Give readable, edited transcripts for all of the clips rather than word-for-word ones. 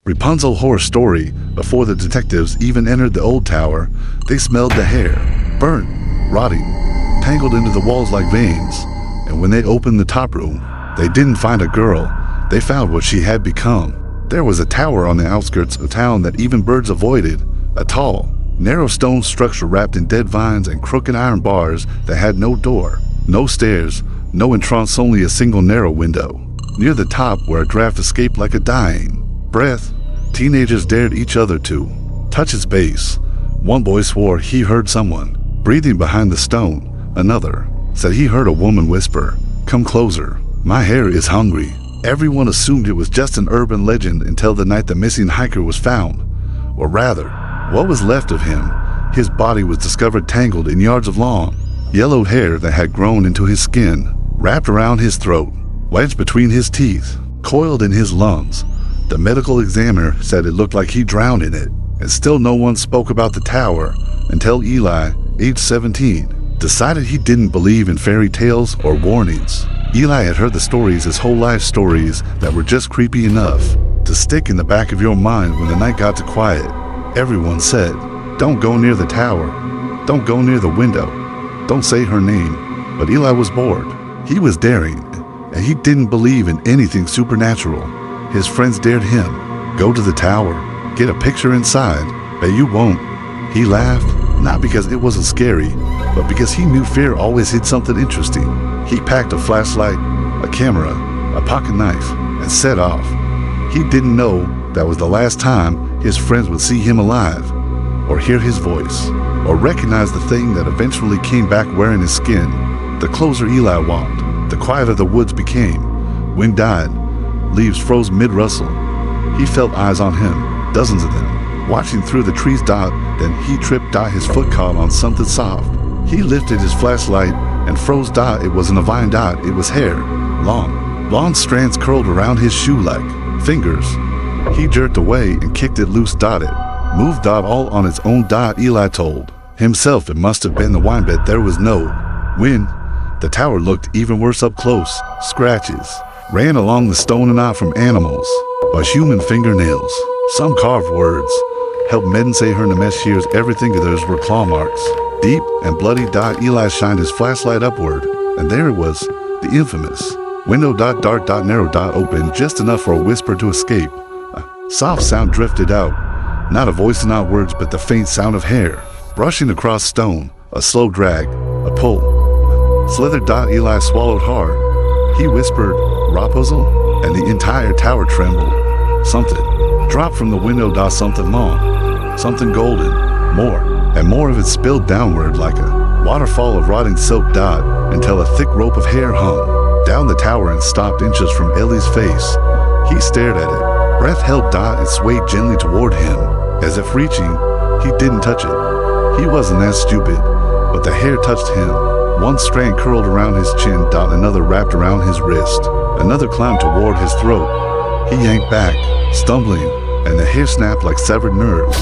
Rapunzel horror story. Before the detectives even entered the old tower, they smelled the hair, burnt, rotting, tangled into the walls like veins. And when they opened the top room, they didn't find a girl, they found what she had become. There was a tower on the outskirts of town that even birds avoided, a tall, narrow stone structure wrapped in dead vines and crooked iron bars that had no door, no stairs, no entrance, only a single narrow window. Near the top, where a draft escaped like a dying breath, teenagers dared each other to touch its base. One boy swore he heard someone breathing behind the stone. Another said he heard a woman whisper, "Come closer, my hair is hungry." Everyone assumed it was just an urban legend until the night the missing hiker was found. Or rather, what was left of him. His body was discovered tangled in yards of long, yellowed hair that had grown into his skin, wrapped around his throat, wedged between his teeth, coiled in his lungs. The medical examiner said it looked like he drowned in it, and still no one spoke about the tower until Eli, age 17, decided he didn't believe in fairy tales or warnings. Eli had heard the stories his whole life, stories that were just creepy enough to stick in the back of your mind when the night got to quiet. Everyone said, "Don't go near the tower. Don't go near the window. Don't say her name." But Eli was bored. He was daring, and he didn't believe in anything supernatural. His friends dared him. "Go to the tower. Get a picture inside. Bet you won't." He laughed, not because it wasn't scary, but because he knew fear always hid something interesting. He packed a flashlight, a camera, a pocket knife, and set off. He didn't know that was the last time his friends would see him alive, or hear his voice, or recognize the thing that eventually came back wearing his skin. The closer Eli walked, the quieter the woods became. Wind died, leaves froze mid-rustle. He felt eyes on him, dozens of them, watching through the trees. Then he tripped. His foot caught on something soft. He lifted his flashlight and froze. It wasn't a vine. It was hair, long strands curled around his shoe like fingers. He jerked away and kicked it loose. It moved. All on its own. Eli told himself it must have been the wine bed. There was no wind. The tower looked even worse up close. Scratches ran along the stone, and not from animals, but human fingernails. Some carved words helped Medden say her Namesh shears. Everything of theirs were claw marks, deep and bloody. Eli shined his flashlight upward, and there it was, the infamous window. Dark. Narrow. Open just enough for a whisper to escape. A soft sound drifted out, not a voice, not words, but the faint sound of hair brushing across stone. A slow drag, a pull, slithered. Eli swallowed hard. He whispered, "Rapunzel," and the entire tower trembled. Something dropped from the window. Something long, something golden. More and more of it spilled downward like a waterfall of rotting silk. Until a thick rope of hair hung down the tower and stopped inches from Ellie's face. He stared at it, breath held. It swayed gently toward him, as if reaching. He didn't touch it. He wasn't that stupid, but the hair touched him. One strand curled around his chin. Another wrapped around his wrist. Another climbed toward his throat. He yanked back, stumbling, and the hair snapped like severed nerves.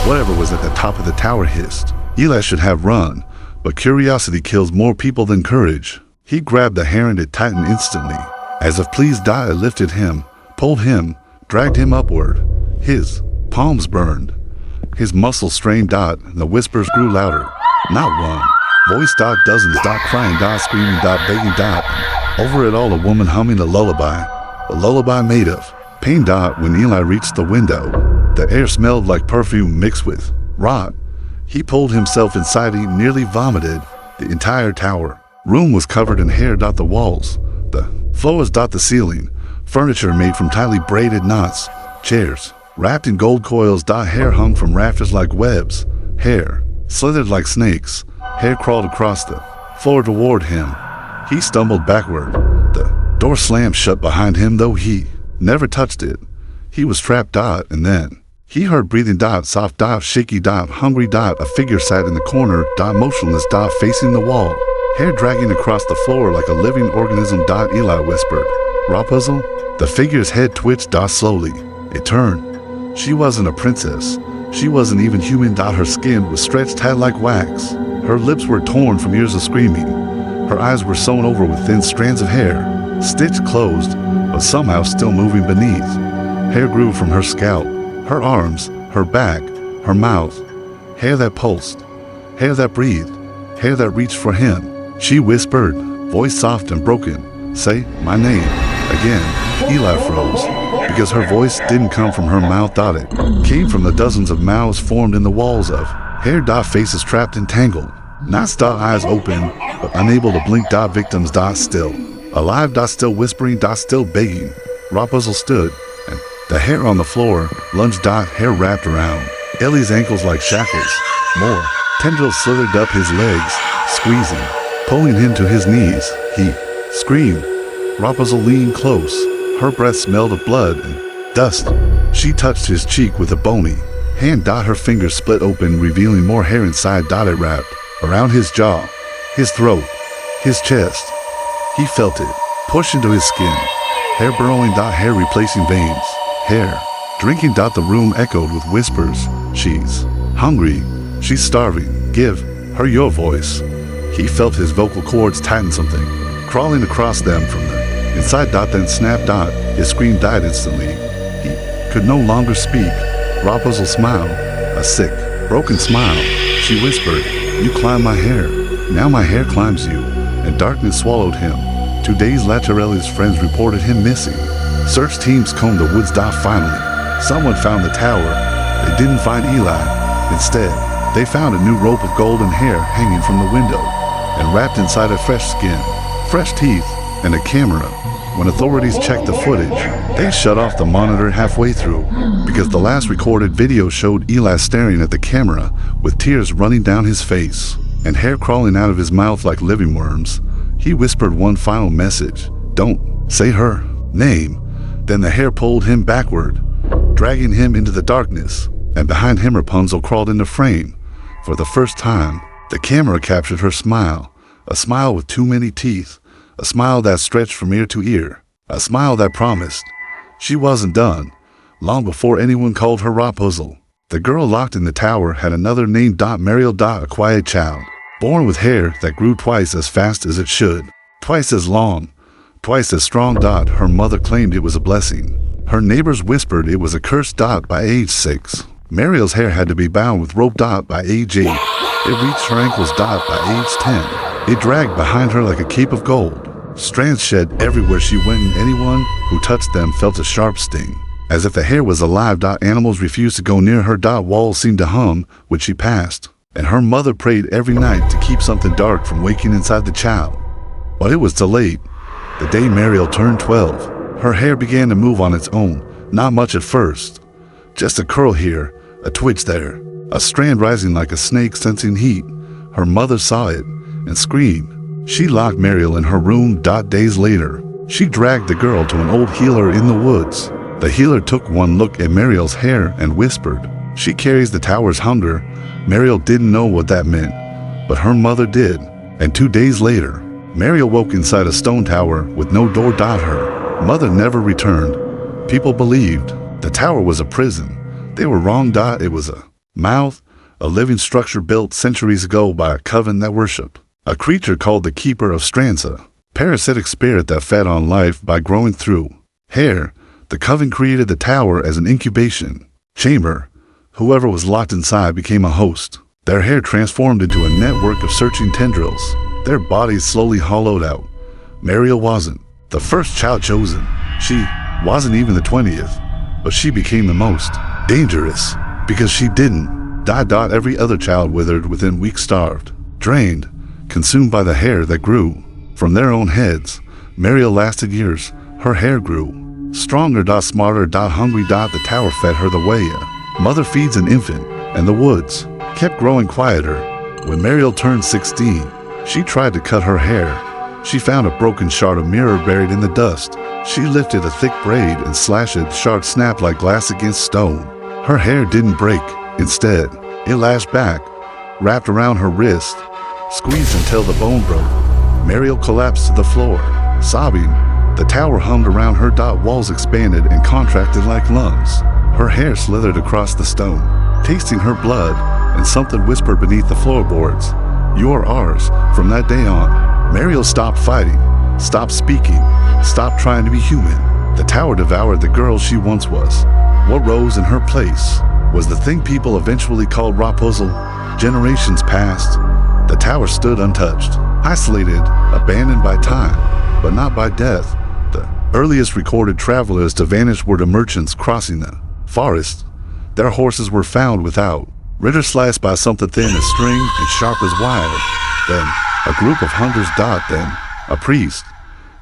Whatever was at the top of the tower hissed. Eli should have run, but curiosity kills more people than courage. He grabbed the hair and it tightened instantly. As if pleased, it lifted him, pulled him, dragged him upward. His palms burned. His muscles strained. The whispers grew louder. Not one voice. Dozens. Crying. Screaming. Begging. Over it all, a woman humming a lullaby. A lullaby made of pain. When Eli reached the window, the air smelled like perfume mixed with rot. He pulled himself inside. He nearly vomited. The entire tower room was covered in hair. The walls, the floors. The ceiling, furniture made from tightly braided knots. Chairs wrapped in gold coils. Hair hung from rafters like webs. Hair slithered like snakes. Hair crawled across the floor toward him. He stumbled backward. The door slammed shut behind him, though he never touched it. He was trapped. And then he heard breathing. Soft. Shaky. Hungry. A figure sat in the corner. Motionless. Facing the wall. Hair dragging across the floor like a living organism. Eli whispered, "Rapunzel." The figure's head twitched. Slowly. It turned. She wasn't a princess. She wasn't even human. Her skin was stretched tight like wax. Her lips were torn from years of screaming. Her eyes were sewn over with thin strands of hair, stitched closed, but somehow still moving beneath. Hair grew from her scalp, her arms, her back, her mouth. Hair that pulsed, hair that breathed, hair that reached for him. She whispered, voice soft and broken, "Say my name." Again, Eli froze, because her voice didn't come from her mouth. It came from the dozens of mouths formed in the walls of hair. Faces trapped and tangled. Not eyes open, but unable to blink. Victims. Still alive. Still whispering. Still begging. Rapunzel stood, and the hair on the floor lunged. Hair wrapped around Ellie's ankles like shackles. More tendrils slithered up his legs, squeezing, pulling him to his knees. He screamed. Rapunzel leaned close. Her breath smelled of blood and dust. She touched his cheek with a bony hand. Her fingers split open, revealing more hair inside. It wrapped around his jaw, his throat, his chest. He felt it push into his skin. Hair burrowing. Hair replacing veins. Hair drinking. The room echoed with whispers. She's hungry. She's starving. Give her your voice. He felt his vocal cords tighten, something crawling across them from the inside. Then snapped. His scream died instantly. He could no longer speak. Rapunzel smiled, a sick, broken smile. She whispered, "You climb my hair. Now my hair climbs you." And darkness swallowed him. 2 days later, Ellie's friends reported him missing. Search teams combed the woods. Finally, someone found the tower. They didn't find Eli. Instead, they found a new rope of golden hair hanging from the window and wrapped inside a fresh skin, fresh teeth, and a camera. When authorities checked the footage, they shut off the monitor halfway through because the last recorded video showed Eli staring at the camera with tears running down his face and hair crawling out of his mouth like living worms. He whispered one final message, "Don't say her name." Then the hair pulled him backward, dragging him into the darkness, and behind him Rapunzel crawled into frame. For the first time, the camera captured her smile, a smile with too many teeth, a smile that stretched from ear to ear, a smile that promised she wasn't done. Long before anyone called her Rapunzel, the girl locked in the tower had another name. Mariel. A quiet child, born with hair that grew twice as fast as it should, twice as long, twice as strong. Her mother claimed it was a blessing. Her neighbors whispered it was a curse. By age 6, Mariel's hair had to be bound with rope. By age 8, it reached her ankles. By age 10, it dragged behind her like a cape of gold. Strands shed everywhere she went, and anyone who touched them felt a sharp sting, as if the hair was alive. Animals refused to go near her. Walls seemed to hum when she passed, and her mother prayed every night to keep something dark from waking inside the child. But it was too late. The day Mariel turned 12, her hair began to move on its own. Not much at first, just a curl here, a twitch there, a strand rising like a snake sensing heat. Her mother saw it and screamed. She locked Mariel in her room. Days later, she dragged the girl to an old healer in the woods. The healer took one look at Mariel's hair and whispered, "She carries the tower's hunger." Mariel didn't know what that meant, but her mother did. And 2 days later, Mariel woke inside a stone tower with no door. Her mother never returned. People believed the tower was a prison. They were wrong. It was a mouth, a living structure built centuries ago by a coven that worshipped a creature called the Keeper of Stranza, parasitic spirit that fed on life by growing through hair. The coven created the tower as an incubation chamber. Whoever was locked inside became a host. Their hair transformed into a network of searching tendrils. Their bodies slowly hollowed out. Mariel wasn't the first child chosen. She wasn't even the 20th, but she became the most dangerous because she didn't die. Every other child withered within weeks, starved, drained, consumed by the hair that grew from their own heads. Mariel lasted years. Her hair grew stronger. Smarter. Hungry. The tower fed her the way a mother feeds an infant, and the woods kept growing quieter. When Mariel turned 16, she tried to cut her hair. She found a broken shard of mirror buried in the dust. She lifted a thick braid and slashed it. The shard snapped like glass against stone. Her hair didn't break. Instead, it lashed back, wrapped around her wrist, squeezed until the bone broke. Mariel collapsed to the floor, sobbing. The tower hummed around her. Walls expanded and contracted like lungs. Her hair slithered across the stone, tasting her blood, and something whispered beneath the floorboards, "You are ours." From that day on, Mariel stopped fighting, stopped speaking, stopped trying to be human. The tower devoured the girl she once was. What rose in her place was the thing people eventually called Rapunzel. Generations passed. The tower stood untouched, isolated, abandoned by time, but not by death. The earliest recorded travelers to vanish were the merchants crossing the forest. Their horses were found without, ridders sliced by something thin as string and sharp as wire. Then a group of hunters. Then a priest.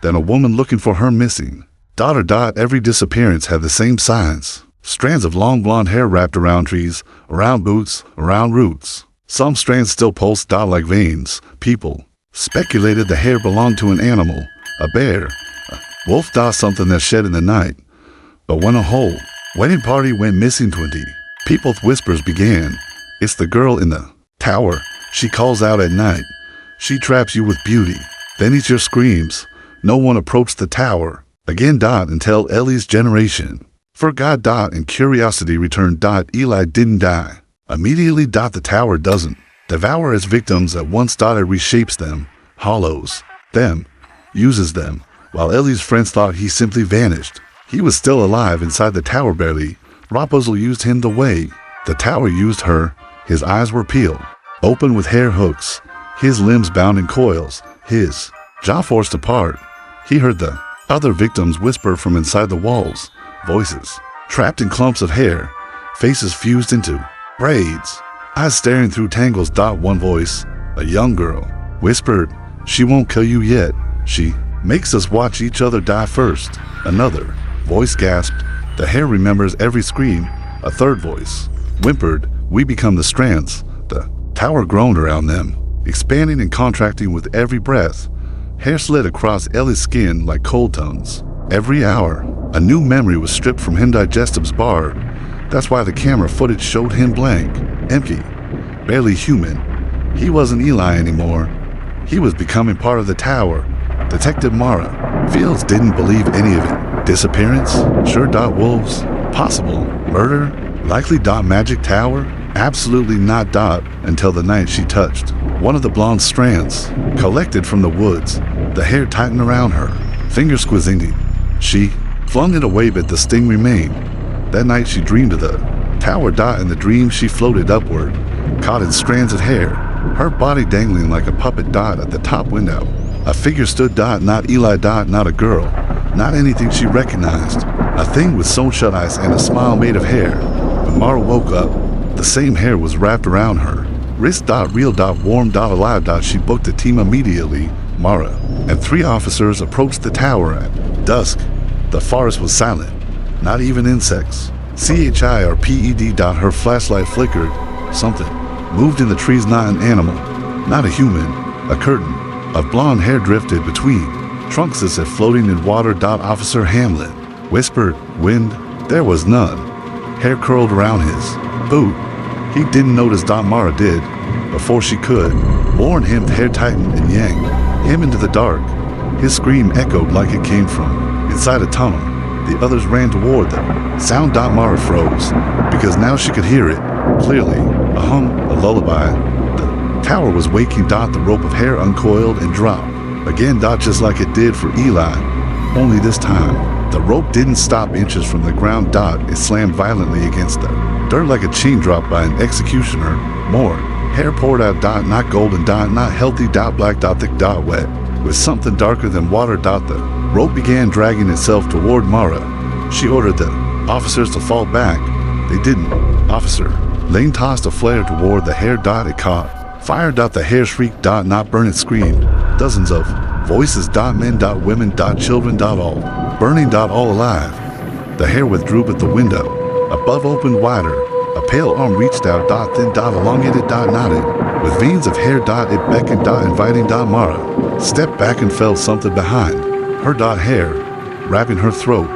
Then a woman looking for her missing daughter. Every disappearance had the same signs. Strands of long blonde hair wrapped around trees, around boots, around roots. Some strands still pulsed. Like veins. People speculated the hair belonged to an animal, a bear, a wolf. Something that shed in the night. But when a whole wedding party went missing, 20 people's whispers began. It's the girl in the tower. She calls out at night. She traps you with beauty, then eats your screams. No one approached the tower again. Until Ellie's generation forgot. And curiosity returned. Eli didn't die immediately. The tower doesn't devour its victims at once. It reshapes them, hollows them, uses them. While Ellie's friends thought he simply vanished, he was still alive inside the tower barely. Rapunzel used him the way the tower used her. His eyes were peeled, open with hair hooks, his limbs bound in coils, his jaw forced apart. He heard the other victims whisper from inside the walls, voices trapped in clumps of hair, faces fused into braids, eyes staring through tangles. One voice, a young girl, whispered, "She won't kill you yet. She makes us watch each other die first." Another voice gasped, "The hair remembers every scream." A third voice whimpered, "We become the strands." The tower groaned around them, expanding and contracting with every breath. Hair slid across Ellie's skin like cold tongues. Every hour, a new memory was stripped from him. Digestive's bar. That's why the camera footage showed him blank, empty, barely human. He wasn't Eli anymore. He was becoming part of the tower. Detective Mara Fields didn't believe any of it. Disappearance? Sure. Wolves? Possible. Murder? Likely. Magic tower? Absolutely not. Until the night she touched one of the blonde strands, collected from the woods. The hair tightened around her, fingers squeezing. She flung it away, but the sting remained. That night she dreamed of the tower. In the dream she floated upward, caught in strands of hair, her body dangling like a puppet. At the top window, a figure stood. Not Eli. Not a girl. Not anything she recognized. A thing with sewn shut eyes and a smile made of hair. When Mara woke up, the same hair was wrapped around her. Wrist. Real. Warm. Alive. She booked a team immediately. Mara and 3 officers approached the tower at dusk. The forest was silent. Not even insects. CHI or PED. Her flashlight flickered. Something moved in the trees. Not an animal. Not a human. A curtain of blonde hair drifted between trunks as if floating in water. Officer Hamlin whispered, "Wind." There was none. Hair curled around his boot. He didn't notice. Mara did, before she could. Warn him. Hair tightened and yanked him into the dark. His scream echoed like it came from inside a tunnel. The others ran toward them. Sound. Mara froze, because now she could hear it clearly. A hum, a lullaby. The tower was waking. The rope of hair uncoiled and dropped again. Just like it did for Eli. Only this time, the rope didn't stop inches from the ground. It slammed violently against the dirt like a chain dropped by an executioner. More hair poured out. Not golden. Not healthy. Black. Thick. Wet, with something darker than water. The rope began dragging itself toward Mara. She ordered the officers to fall back. They didn't. Officer Lane tossed a flare toward the hair. It caught fire. The hair shrieked. Not burn. It screamed. Dozens of voices. Men. Women. Children. All burning. All alive. The hair withdrew, but the window above opened wider. A pale arm reached out. Thin. Elongated. Knotted with veins of hair. It beckoned. Inviting. Mara stepped back and felt something behind her. Hair wrapping her throat.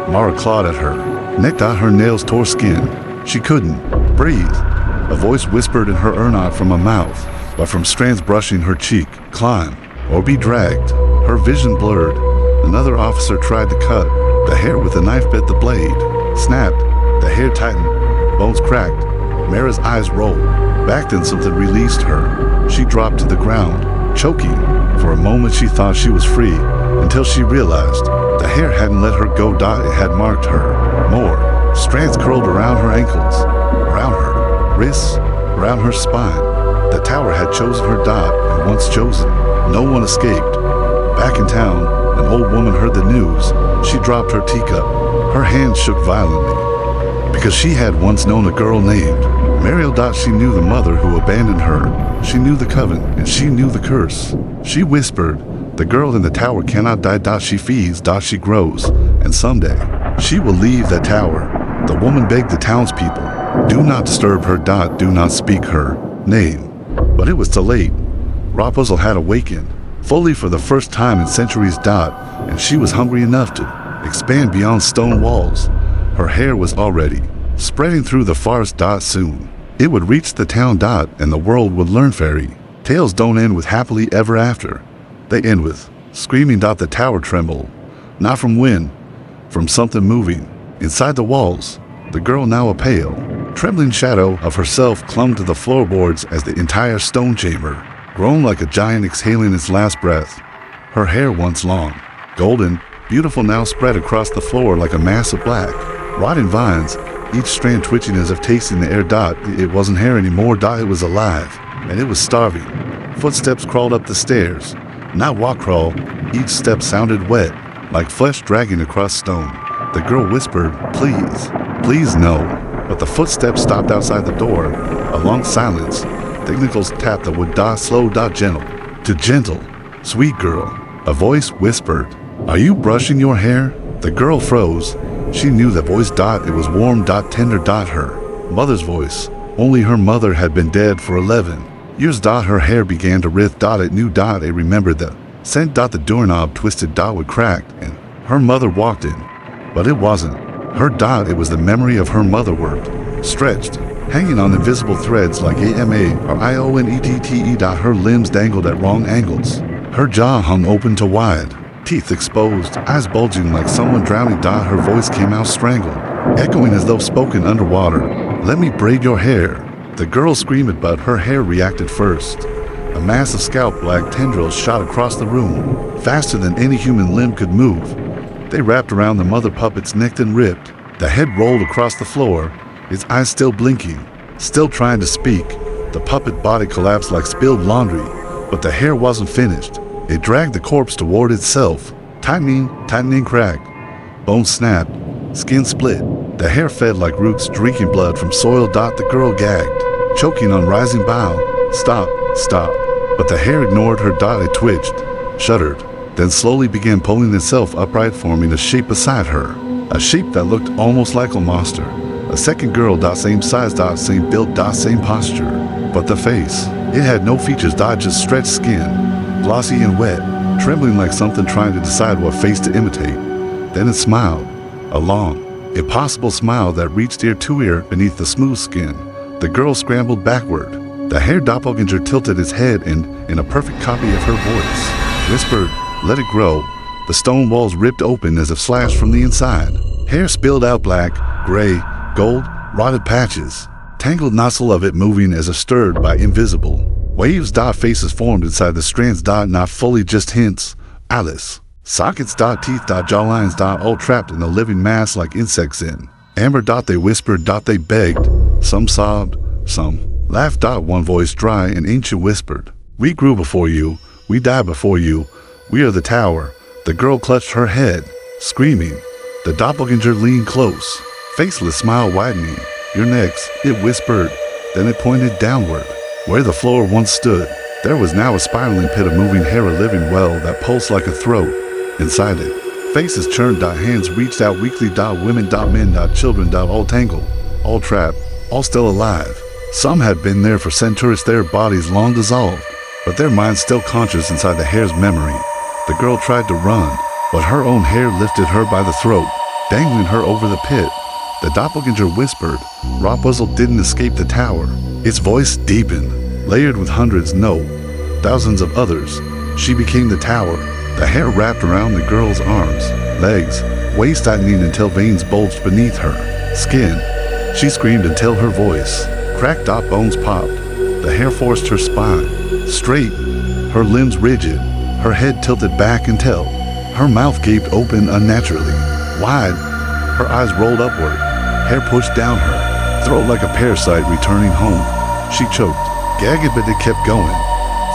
Mara clawed at her neck. Her nails tore skin. She couldn't breathe. A voice whispered in her ear, not from a mouth, but from strands brushing her cheek. Climb or be dragged. Her vision blurred. Another officer tried to cut the hair with a knife, but the blade snapped. The hair tightened. Bones cracked. Mara's eyes rolled back, then something released her. She dropped to the ground, choking. For a moment she thought she was free, until she realized The hair hadn't let her go. It had marked her. More. Strands curled around her ankles, around her wrists, around her spine. The tower had chosen her. And once chosen, no one escaped. Back in town, an old woman heard the news. She dropped her teacup. Her hand shook violently. Because she had once known a girl named Mariel. She knew the mother who abandoned her. She knew the coven, and she knew the curse. She whispered, "The girl in the tower cannot die. She feeds. She grows. And someday, she will leave that tower." The woman begged the townspeople, "Do not disturb her. Do not speak her name." But it was too late. Rapunzel had awakened, fully for the first time in centuries. And she was hungry enough to expand beyond stone walls. Her hair was already spreading through the forest. Soon, it would reach the town. And the world would learn fairy tales don't end with happily ever after. They end with screaming. The tower trembled, not from wind, from something moving inside the walls. The girl, now a pale, trembling shadow of herself, clung to the floorboards as the entire stone chamber groaned like a giant exhaling its last breath. Her hair, once long, golden, beautiful, now spread across the floor like a mass of black, rotting vines, each strand twitching as if tasting the air. It wasn't hair anymore. It was alive, and it was starving. Footsteps crawled up the stairs, not walk crawl. Each step sounded wet, like flesh dragging across stone. The girl whispered, "Please, please no." But the footsteps stopped outside the door. A long silence. Technicals tapped the wood. Slow. Gentle. To gentle. "Sweet girl." A voice whispered, "Are you brushing your hair?" The girl froze. She knew the voice. It was warm. Tender. Her mother's voice. Only her mother had been dead for 11 years. Her hair began to writhe. It knew. It remembered the scent. The doorknob twisted. Would crack, and her mother walked in. But it wasn't her. It was the memory of her mother worked, stretched, hanging on invisible threads like AMA or IONETTE. Her limbs dangled at wrong angles. Her jaw hung open to wide, teeth exposed, eyes bulging like someone drowning. Her voice came out strangled, echoing as though spoken underwater. "Let me braid your hair." The girl screamed, but her hair reacted first. A mass of scalp black tendrils shot across the room, faster than any human limb could move. They wrapped around the mother puppet's neck and ripped. The head rolled across the floor, its eyes still blinking, still trying to speak. The puppet body collapsed like spilled laundry, but the hair wasn't finished. It dragged the corpse toward itself, tightening, cracked. Bones snapped, skin split. The hair fed like roots drinking blood from soil. The girl gagged, choking on rising bile. Stop. But the hair ignored her. It twitched, shuddered, then slowly began pulling itself upright, forming a shape beside her. A shape that looked almost like a monster. A second girl. Same size. Same build. Same posture. But the face, it had no features. Just stretched skin, glossy and wet, trembling like something trying to decide what face to imitate. Then it smiled, a long, impossible smile that reached ear to ear beneath the smooth skin. The girl scrambled backward. The hair doppelganger tilted its head and, in a perfect copy of her voice, whispered, "Let it grow." The stone walls ripped open as if slashed from the inside. Hair spilled out, black, gray, gold, rotted patches. Tangled nozzle of it moving as if stirred by invisible waves. Faces formed inside the strands. Not fully, just hints. Alice. Sockets. Teeth. Jawlines. All trapped in a living mass like insects in amber. They whispered. They begged. Some sobbed. Some laughed. One voice, dry and ancient, whispered, "We grew before you. We died before you. We are the tower." The girl clutched her head, screaming. The doppelganger leaned close, faceless smile widening. "You're next," it whispered. Then it pointed downward. Where the floor once stood, there was now a spiraling pit of moving hair, a living well that pulsed like a throat. Inside it, faces churned. Hands reached out weakly. Women. Men. Children. All tangled, all trapped, all still alive. Some had been there for centuries, their bodies long dissolved, but their minds still conscious inside the hair's memory. The girl tried to run, but her own hair lifted her by the throat, dangling her over the pit. The doppelganger whispered. Rapunzel didn't escape the tower. Its voice deepened, layered with hundreds, no, thousands of others. She became the tower. The hair wrapped around the girl's arms, legs, waist tightening until veins bulged beneath her skin. She screamed until her voice cracked. Bones popped. The hair forced her spine straight, her limbs rigid, her head tilted back until Her mouth gaped open unnaturally, wide. Her eyes rolled upward, hair pushed down her, throat like a parasite returning home. She choked, gagged, but it kept going.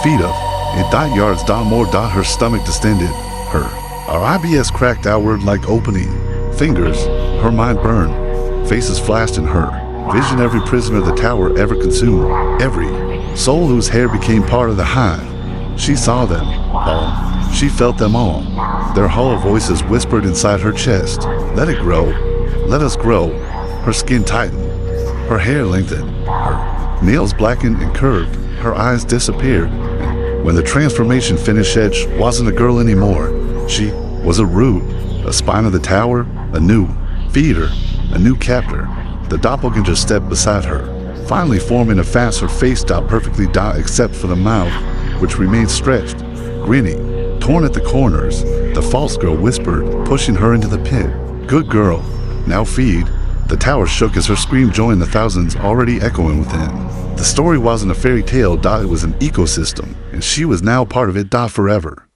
Feet up, and dot yards dot more dot her stomach distended her. Our IBS cracked outward like opening. Fingers, her mind burned. Faces flashed in her. Vision every prisoner the tower ever consumed. Every soul whose hair became part of the hive. She saw them all. She felt them all. Their hollow voices whispered inside her chest. Let it grow. Let us grow. Her skin tightened. Her hair lengthened. Her nails blackened and curved. Her eyes disappeared. And when the transformation finished, Edge wasn't a girl anymore. She was a root, a spine of the tower, a new feeder, a new captor. The doppelganger stepped beside her, finally forming a face. Her face stopped perfectly except for the mouth, which remained stretched, grinning. Torn at the corners, the false girl whispered, pushing her into the pit. Good girl, now feed. The tower shook as her scream joined the thousands already echoing within. The story wasn't a fairy tale, it was an ecosystem, and she was now part of it forever.